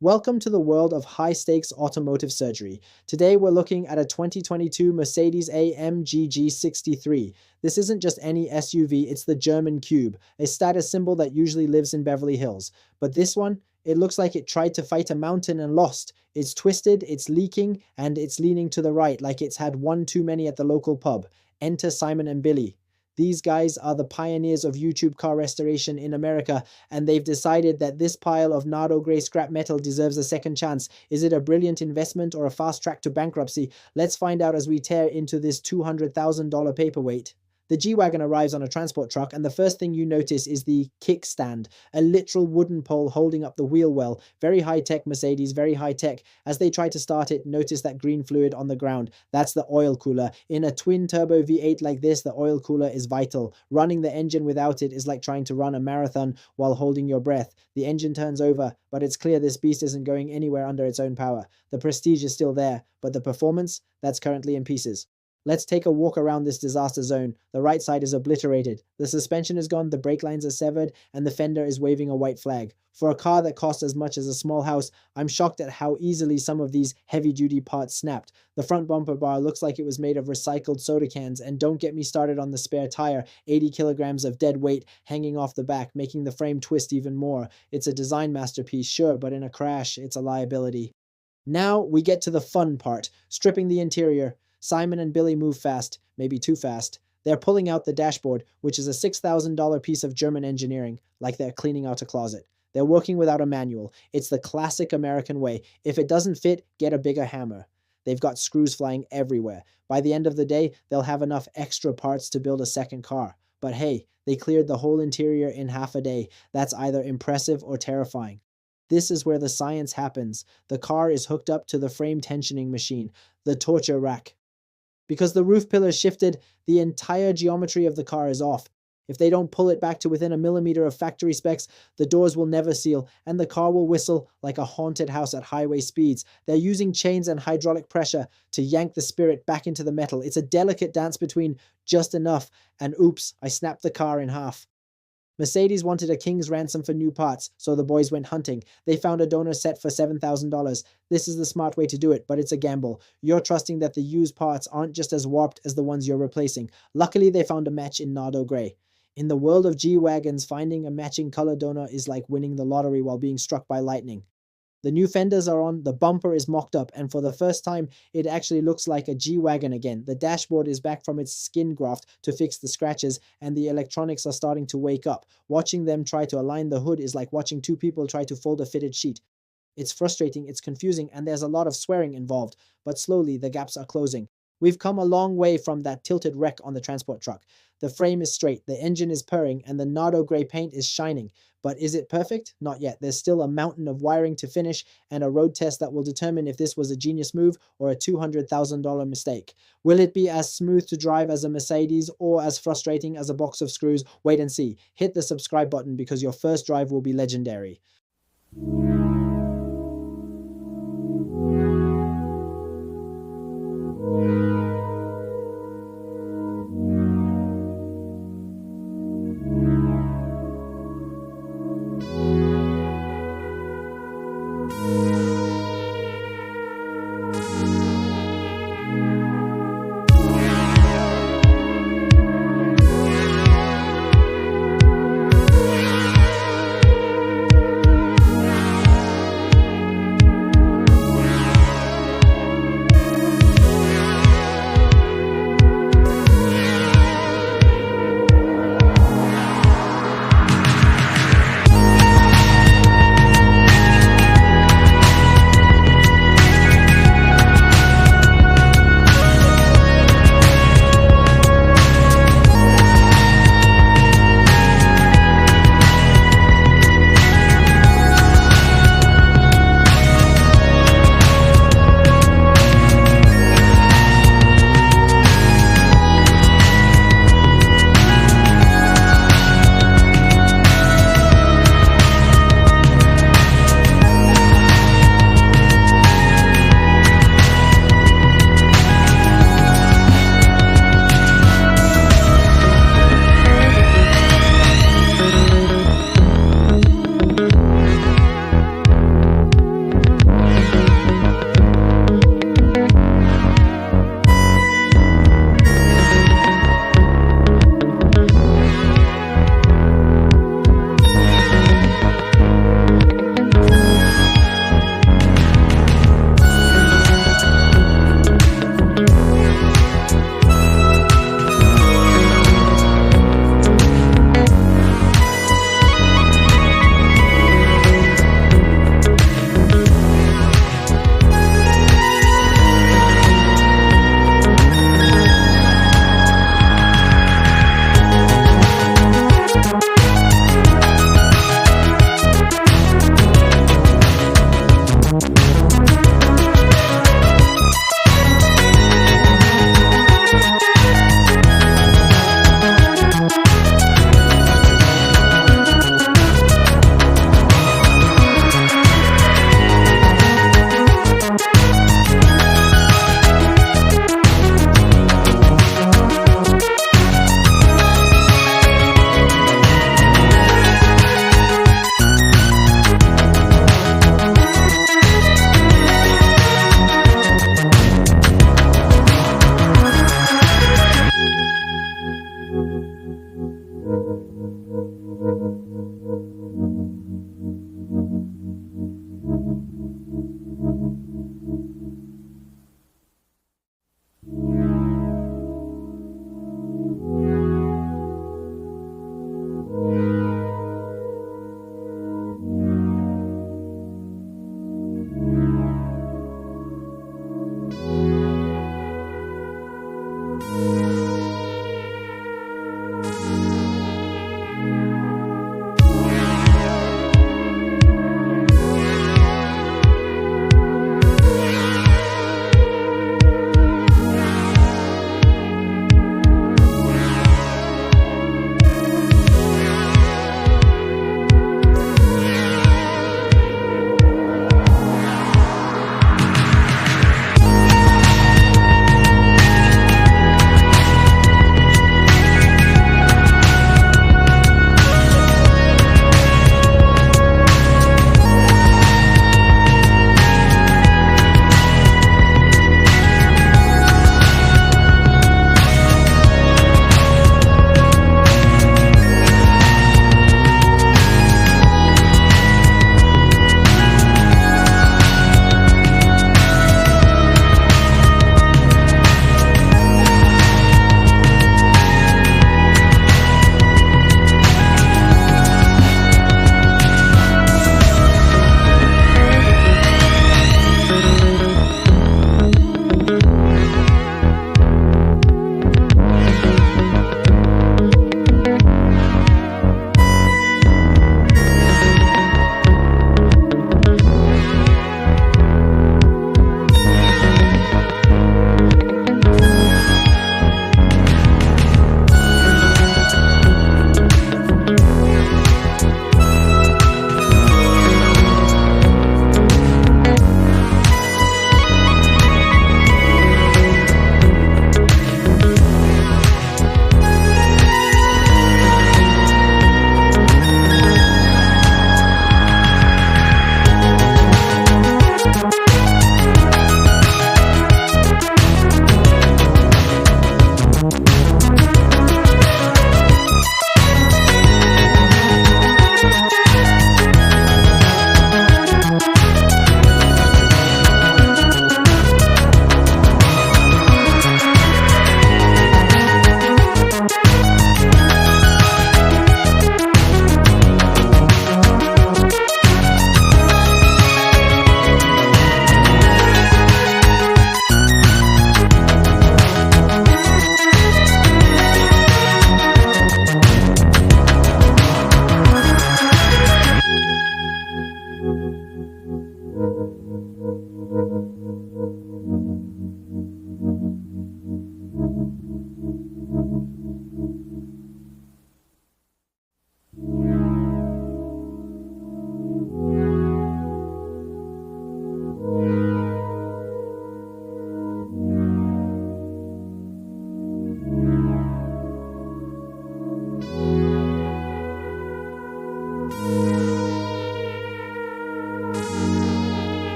Welcome to the world of high-stakes automotive surgery. Today we're looking at a 2022 Mercedes-AMG G63. This isn't just any SUV, it's the German Cube, a status symbol that usually lives in Beverly Hills. But this one, it looks like it tried to fight a mountain and lost. It's twisted, it's leaking, and it's leaning to the right like it's had one too many at the local pub. Enter Simon and Billy. These guys are the pioneers of YouTube car restoration in America, and they've decided that this pile of Nardo Grey scrap metal deserves a second chance. Is it a brilliant investment or a fast track to bankruptcy? Let's find out as we tear into this $200,000 paperweight. The G-Wagon arrives on a transport truck, and the first thing you notice is the kickstand, a literal wooden pole holding up the wheel well. Very high-tech Mercedes, very high-tech. As they try to start it, notice that green fluid on the ground. That's the oil cooler. In a twin-turbo V8 like this, the oil cooler is vital. Running the engine without it is like trying to run a marathon while holding your breath. The engine turns over, but it's clear this beast isn't going anywhere under its own power. The prestige is still there, but the performance, that's currently in pieces. Let's take a walk around this disaster zone. The right side is obliterated. The suspension is gone, the brake lines are severed, and the fender is waving a white flag. For a car that costs as much as a small house, I'm shocked at how easily some of these heavy-duty parts snapped. The front bumper bar looks like it was made of recycled soda cans, and don't get me started on the spare tire, 80 kilograms of dead weight hanging off the back, making the frame twist even more. It's a design masterpiece, sure, but in a crash, it's a liability. Now we get to the fun part, stripping the interior. Simon and Billy move fast, maybe too fast. They're pulling out the dashboard, which is a $6,000 piece of German engineering, like they're cleaning out a closet. They're working without a manual. It's the classic American way. If it doesn't fit, get a bigger hammer. They've got screws flying everywhere. By the end of the day, they'll have enough extra parts to build a second car. But hey, they cleared the whole interior in half a day. That's either impressive or terrifying. This is where the science happens. The car is hooked up to the frame tensioning machine, the torture rack. Because the roof pillar shifted, the entire geometry of the car is off. If they don't pull it back to within a millimeter of factory specs, the doors will never seal, and the car will whistle like a haunted house at highway speeds. They're using chains and hydraulic pressure to yank the spirit back into the metal. It's a delicate dance between just enough and oops, I snapped the car in half. Mercedes wanted a king's ransom for new parts, so the boys went hunting. They found a donor set for $7,000. This is the smart way to do it, but it's a gamble. You're trusting that the used parts aren't just as warped as the ones you're replacing. Luckily, they found a match in Nardo Grey. In the world of G-Wagons, finding a matching color donor is like winning the lottery while being struck by lightning. The new fenders are on, the bumper is mocked up, and for the first time, it actually looks like a G-Wagon again. The dashboard is back from its skin graft to fix the scratches, and the electronics are starting to wake up. Watching them try to align the hood is like watching two people try to fold a fitted sheet. It's frustrating, it's confusing, and there's a lot of swearing involved, but slowly the gaps are closing. We've come a long way from that tilted wreck on the transport truck. The frame is straight, the engine is purring, and the Nardo Grey paint is shining. But is it perfect? Not yet. There's still a mountain of wiring to finish and a road test that will determine if this was a genius move or a $200,000 mistake. Will it be as smooth to drive as a Mercedes or as frustrating as a box of screws? Wait and see. Hit the subscribe button because your first drive will be legendary.